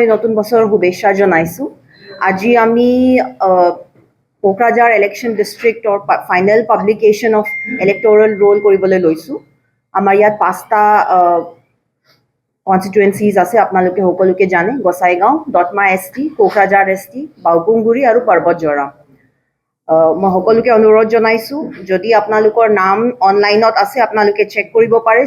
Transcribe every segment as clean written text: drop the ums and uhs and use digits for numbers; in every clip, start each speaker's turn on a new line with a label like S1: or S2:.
S1: নতুন বছৰৰ শুভেচ্ছা জনাইছোঁ। আজি আমি কোকৰাঝাৰ ইলেকশ্যন ডিষ্ট্ৰিক্টৰ final publication of electoral roll কৰিবলৈ লৈছোঁ। আমাৰ ইয়াত 5টা কনষ্টিটুৱেঞ্চিজ আছে, আপোনালোকে সকলোকে জানে। গোসাইগাঁও, দতমা ST, কোকৰাঝাৰ ST, বাউকুংগুৰি আৰু পৰ্বতজৰা। মই সকলোকে অনুৰোধ জনাইছোঁ, যদি আপোনালোকৰ নাম অনলাইনত আছে আপোনালোকে চেক কৰিব পাৰে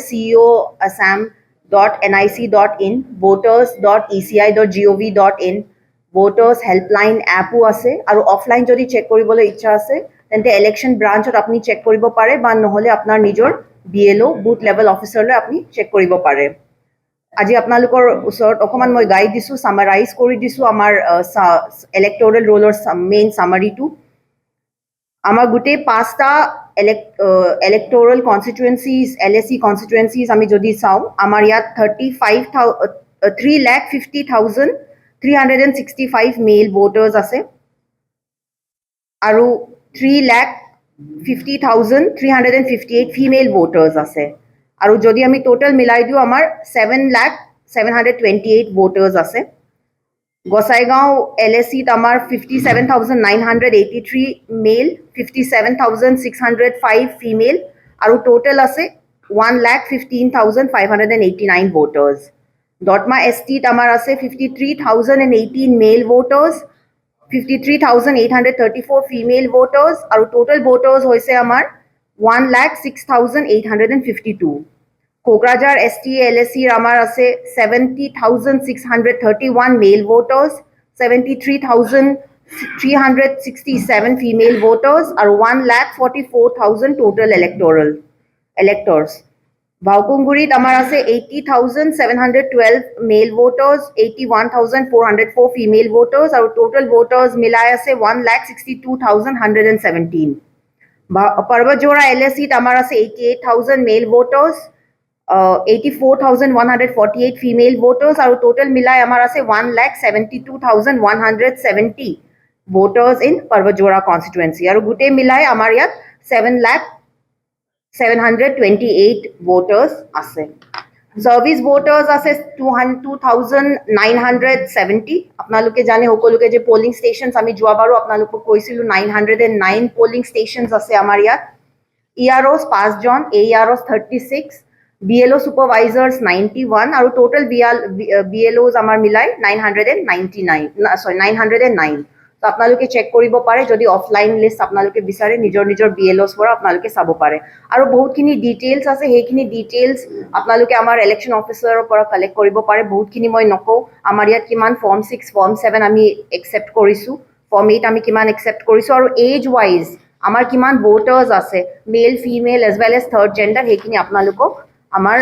S1: coassam.nic.in, voters.eci.gov.in, voters হেল্পলাইন এপো আছে, আৰু অফলাইন যদি চেক কৰিবলৈ ইচ্ছা আছে তেন্তে ইলেকশ্যন ব্ৰাঞ্চত আপুনি চেক কৰিব পাৰে, বা নহ'লে আপোনাৰ নিজৰ BLO বুথ লেভেল অফিচাৰলৈ আপুনি চেক কৰিব পাৰে। আজি আপোনালোকৰ ওচৰত অকণমান মই গাইড দিছোঁ, চামাৰাইজ কৰি দিছোঁ আমাৰ ইলেক্ট'ৰেল ৰোলৰ মেইন চামাৰিটো। আমাৰ গোটেই 5টা ইলেক্ট'ৰেল কনষ্টিটুৱেঞ্চিজ LAC কনষ্টিটুৱেঞ্চিজ আমি যদি চাওঁ, আমাৰ ইয়াত 3,50,365 মেল ভোটাৰ্ছ আছে আৰু 3,50,358 ফিমেল ভোটাৰ্ছ আছে। আৰু যদি আমি টোটেল মিলাই দিওঁ আমাৰ 7,728 ভোটাৰ্ছ আছে। গোসাইগাঁও LACত আমাৰ 57,983 মেল, 57,605 ফিমেল আৰু টোটেল আছে 1,15,589 ভোটাৰ্ছ। দতমা STত আমাৰ আছে 53,018 মেল ভোটাৰ্ছ, 53,834 ফিমেল ভোটাৰ্ছ আৰু টোটেল ভোটাৰ্ছ হৈছে আমাৰ 1,06,852। কোকৰাঝাৰ ST LACৰ আমাৰ আছে 70,631 মেল ভোটাৰ্ছ, 73,367 ফিমেল ভোটাৰ্ছ আৰু 1,44,000 টোটেল ইলেক্টৰ্ছ। বাউকুংগুৰিত আমাৰ আছে 80,712 মেল ভোটাৰ্ছ, 81,404 ফিমেল ভোটাৰ্ছ আৰু টোটেল ভোটাৰ্ছ মিলাই আছে 1,62,117। পৰ্বতজৰা LACত আমাৰ আছে 88,000 মেল ভোটাৰ্ছ, 84,148 ফিমেল ভোটাৰ্ছ আৰু টোটেল মিলাই আমাৰ আছে 1,72,170 ভোটাৰ্ছ ইন পৰ্বতজৰা কনষ্টিটুৱেঞ্চি, আৰু গোটেই মিলাই আমাৰ ইয়াত 7,728 ভোটাৰ্ছ আছে। ছাৰ্ভিচ ভোটাৰ্ছ আছে 2,970। আপোনালোকে জানে সকলোকে যে পলিং ষ্টেচনছ আমি যোৱাবাৰো আপোনালোকক কৈছিলোঁ 909 পলিং ষ্টেচনছ আছে আমাৰ ইয়াত। EROs 5জন, AEROs 36, BLO supervisors 91 আৰু টোটেল BLOs আমাৰ মিলাই 909। তো আপোনালোকে চেক কৰিব পাৰে, যদি অফলাইন লিষ্ট আপোনালোকে বিচাৰে নিজৰ BLOs পৰা আপোনালোকে চাব পাৰে। আৰু বহুতখিনি ডিটেইলছ আছে, সেইখিনি ডিটেইলছ আপোনালোকে আমাৰ ইলেকশ্যন অফিচাৰৰ পৰা কালেক্ট কৰিব পাৰে। বহুতখিনি মই নকওঁ, আমাৰ ইয়াত কিমান Form 6, Form 7 আমি একচেপ্ট কৰিছোঁ, Form 8 আমি কিমান একচেপ্ট কৰিছোঁ, আৰু এজ ৱাইজ আমাৰ কিমান ভোটাৰ্ছ আছে, male female as well as third gender, সেইখিনি আপোনালোকক আমাৰ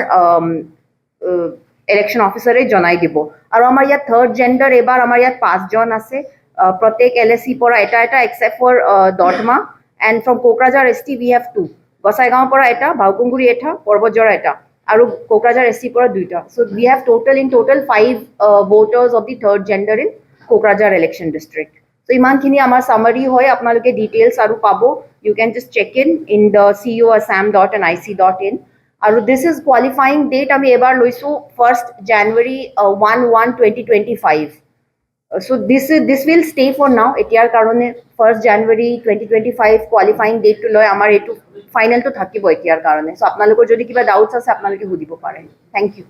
S1: ইলেকশ্যন অফিচাৰে জনাই দিব। আৰু আমাৰ ইয়াত থাৰ্ড জেণ্ডাৰ এইবাৰ আমাৰ ইয়াত 5জন আছে, প্ৰত্যেক LAC পৰা এটা except for Dotma, and from Kokrajhar ST we have 2, গোসাইগাঁৱৰ পৰা এটা, বাউকুংগুৰি এটা, পৰ্বতজৰা এটা, আৰু কোকৰাঝাৰ ST পৰা 2টা। So we have in total 5 voters of the third gender in Kokrajhar election district. So ইমানখিনি আমাৰ চামাৰি হয়, আপোনালোকে ডিটেইলছ আৰু পাব। You can just check in the coassam.nic.in। আৰু দিছ ইজ কোৱালিফাইং ডেট আমি এবাৰ লৈছোঁ 1st January 1/1/2025। So this will stay for now, এতিয়াৰ কাৰণে 1st January 2025 কোৱালিফাইং ডেটটো লৈ আমাৰ এইটো ফাইনেলটো থাকিব এতিয়াৰ কাৰণে। So আপোনালোকৰ যদি কিবা ডাউটছ আছে আপোনালোকে সুধিব পাৰে। Thank U.